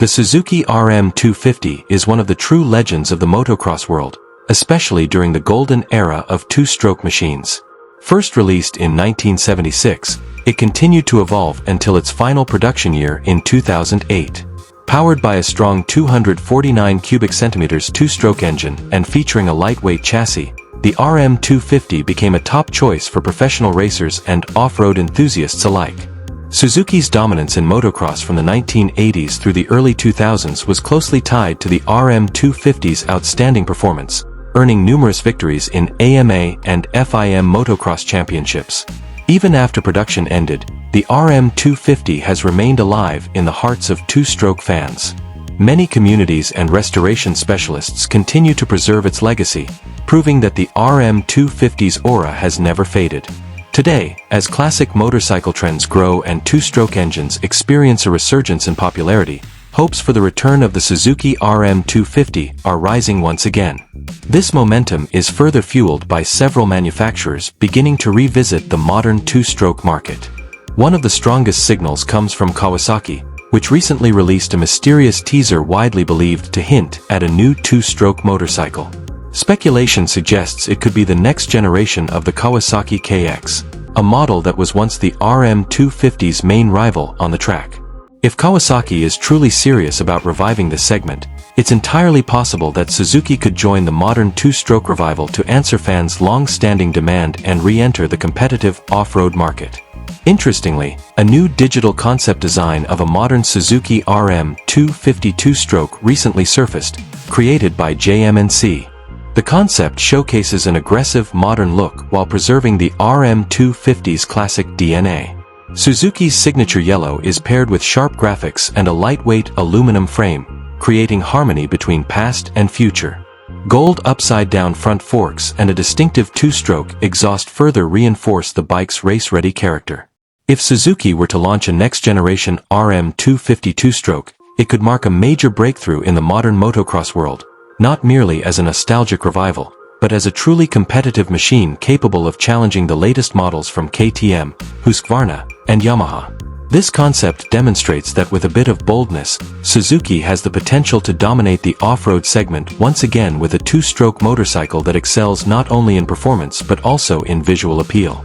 The Suzuki RM250 is one of the true legends of the motocross world, especially during the golden era of two-stroke machines. First released in 1976, it continued to evolve until its final production year in 2008. Powered by a strong 249 cubic centimeters two-stroke engine and featuring a lightweight chassis, the RM250 became a top choice for professional racers and off-road enthusiasts alike. Suzuki's dominance in motocross from the 1980s through the early 2000s was closely tied to the RM250's outstanding performance, earning numerous victories in AMA and FIM motocross championships. Even after production ended, the RM250 has remained alive in the hearts of two-stroke fans. Many communities and restoration specialists continue to preserve its legacy, proving that the RM250's aura has never faded. Today, as classic motorcycle trends grow and two-stroke engines experience a resurgence in popularity, hopes for the return of the Suzuki RM250 are rising once again. This momentum is further fueled by several manufacturers beginning to revisit the modern two-stroke market. One of the strongest signals comes from Kawasaki, which recently released a mysterious teaser widely believed to hint at a new two-stroke motorcycle. Speculation suggests it could be the next generation of the Kawasaki KX, a model that was once the RM250's main rival on the track. If Kawasaki is truly serious about reviving this segment, it's entirely possible that Suzuki could join the modern two-stroke revival to answer fans' long-standing demand and re-enter the competitive off-road market. Interestingly, a new digital concept design of a modern Suzuki RM250 two-stroke recently surfaced, created by JMNC. The concept showcases an aggressive modern look while preserving the RM250's classic DNA. Suzuki's signature yellow is paired with sharp graphics and a lightweight aluminum frame, creating harmony between past and future. Gold upside-down front forks and a distinctive two-stroke exhaust further reinforce the bike's race-ready character. If Suzuki were to launch a next-generation RM250 two-stroke, it could mark a major breakthrough in the modern motocross world, not merely as a nostalgic revival, but as a truly competitive machine capable of challenging the latest models from KTM, Husqvarna, and Yamaha. This concept demonstrates that with a bit of boldness, Suzuki has the potential to dominate the off-road segment once again with a two-stroke motorcycle that excels not only in performance but also in visual appeal.